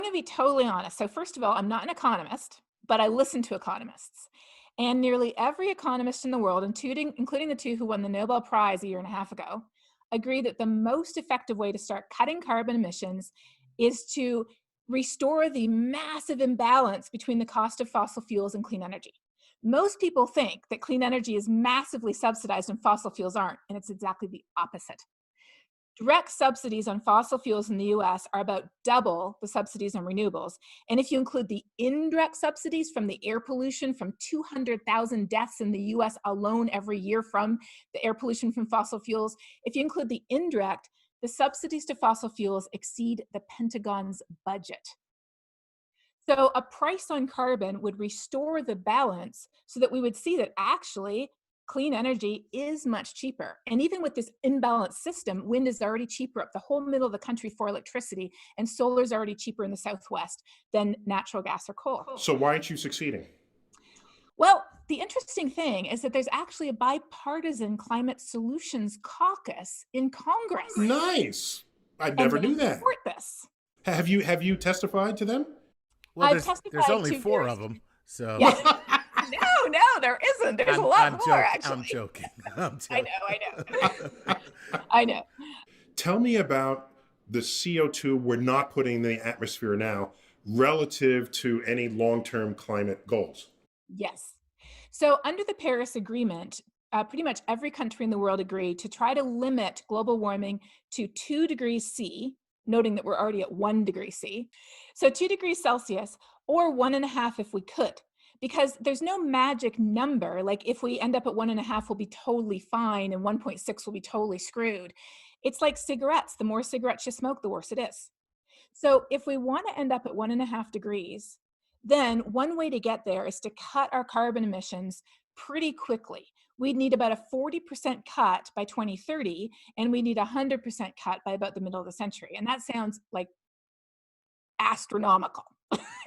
going to be totally honest. So first of all, I'm not an economist, but I listen to economists. And nearly every economist in the world, including the two who won the Nobel Prize a year and a half ago, agree that the most effective way to start cutting carbon emissions is to restore the massive imbalance between the cost of fossil fuels and clean energy. Most people think that clean energy is massively subsidized and fossil fuels aren't, and it's exactly the opposite. Direct subsidies on fossil fuels in the US are about double the subsidies on renewables. And if you include the indirect subsidies from the air pollution from 200,000 deaths in the US alone every year from the air pollution from fossil fuels, if you include the indirect, the subsidies to fossil fuels exceed the Pentagon's budget. So a price on carbon would restore the balance so that we would see that actually clean energy is much cheaper. And even with this imbalanced system, wind is already cheaper up the whole middle of the country for electricity, and solar is already cheaper in the Southwest than natural gas or coal. So why aren't you succeeding? Well, the interesting thing is that there's actually a bipartisan climate solutions caucus in Congress. Nice. I never knew that. Support this. Have you testified to them? Well, there's only 4 of them, so. Yeah. No, there isn't. There's a lot more, actually. I'm joking. I know. I know. Tell me about the CO2 we're not putting in the atmosphere now relative to any long-term climate goals. Yes. So under the Paris Agreement, pretty much every country in the world agreed to try to limit global warming to 2 degrees C, noting that we're already at 1 degree C. So 2 degrees Celsius or 1.5 if we could, because there's no magic number. Like if we end up at 1.5, we'll be totally fine, and 1.6 will be totally screwed. It's like cigarettes. The more cigarettes you smoke, the worse it is. So if we want to end up at 1.5 degrees, then one way to get there is to cut our carbon emissions pretty quickly. We'd need about a 40% cut by 2030, and we need a 100% cut by about the middle of the century. And that sounds like astronomical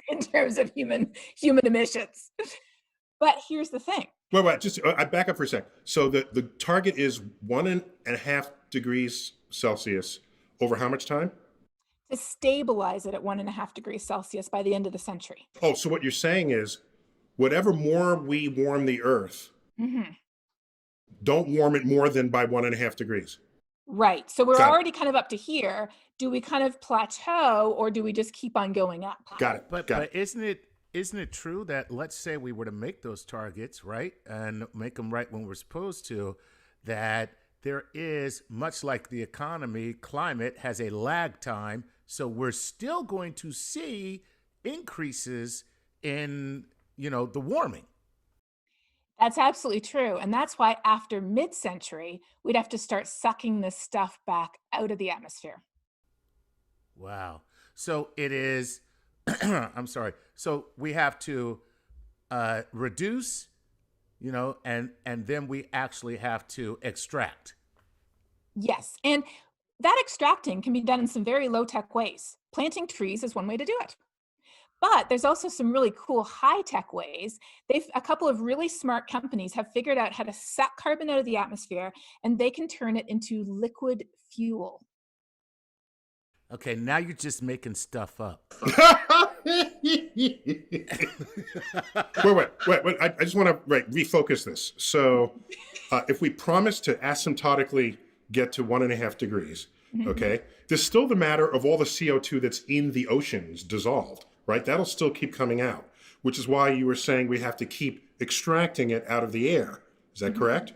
in terms of human emissions. But here's the thing. Wait, just I back up for a sec. So the target is 1.5 degrees Celsius over how much time? To stabilize it at 1.5 degrees Celsius by the end of the century. Oh, so what you're saying is whatever more we warm the Earth, don't warm it more than by 1.5 degrees. Right. So we're already kind of up to here. Do we kind of plateau, or do we just keep on going up? Got it. But isn't it true that, let's say we were to make those targets, right, and make them right when we're supposed to, that there is, much like the economy, climate has a lag time, so we're still going to see increases in, the warming. That's absolutely true. And that's why after mid-century, we'd have to start sucking this stuff back out of the atmosphere. Wow. So it is, I'm sorry. So we have to reduce, and then we actually have to extract. Yes. And that extracting can be done in some very low-tech ways. Planting trees is one way to do it. But there's also some really cool high-tech ways. A couple of really smart companies have figured out how to suck carbon out of the atmosphere, and they can turn it into liquid fuel. Okay, now you're just making stuff up. wait. I just want to refocus this. So if we promise to asymptotically get to 1.5 degrees, okay, there's still the matter of all the CO2 that's in the oceans dissolved, right? That'll still keep coming out, which is why you were saying we have to keep extracting it out of the air. Is that correct?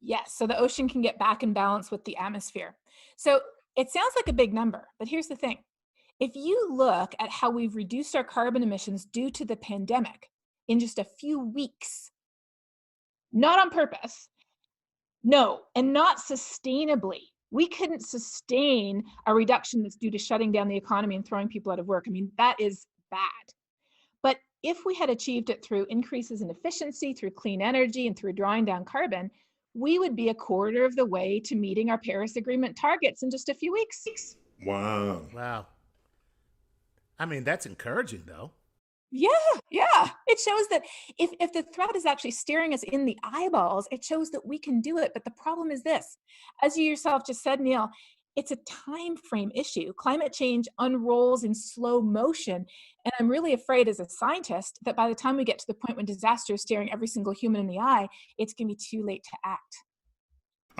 Yes, so the ocean can get back in balance with the atmosphere. So it sounds like a big number, but here's the thing. If you look at how we've reduced our carbon emissions due to the pandemic in just a few weeks, not on purpose, no, and not sustainably. We couldn't sustain a reduction that's due to shutting down the economy and throwing people out of work. I mean, that is bad. But if we had achieved it through increases in efficiency, through clean energy, and through drawing down carbon, we would be a quarter of the way to meeting our Paris Agreement targets in just a few weeks. Wow. I mean, that's encouraging, though. Yeah. It shows that if the threat is actually staring us in the eyeballs, it shows that we can do it. But the problem is this. As you yourself just said, Neil, It's a time frame issue. Climate change unrolls in slow motion. And I'm really afraid as a scientist that by the time we get to the point when disaster is staring every single human in the eye, it's going to be too late to act.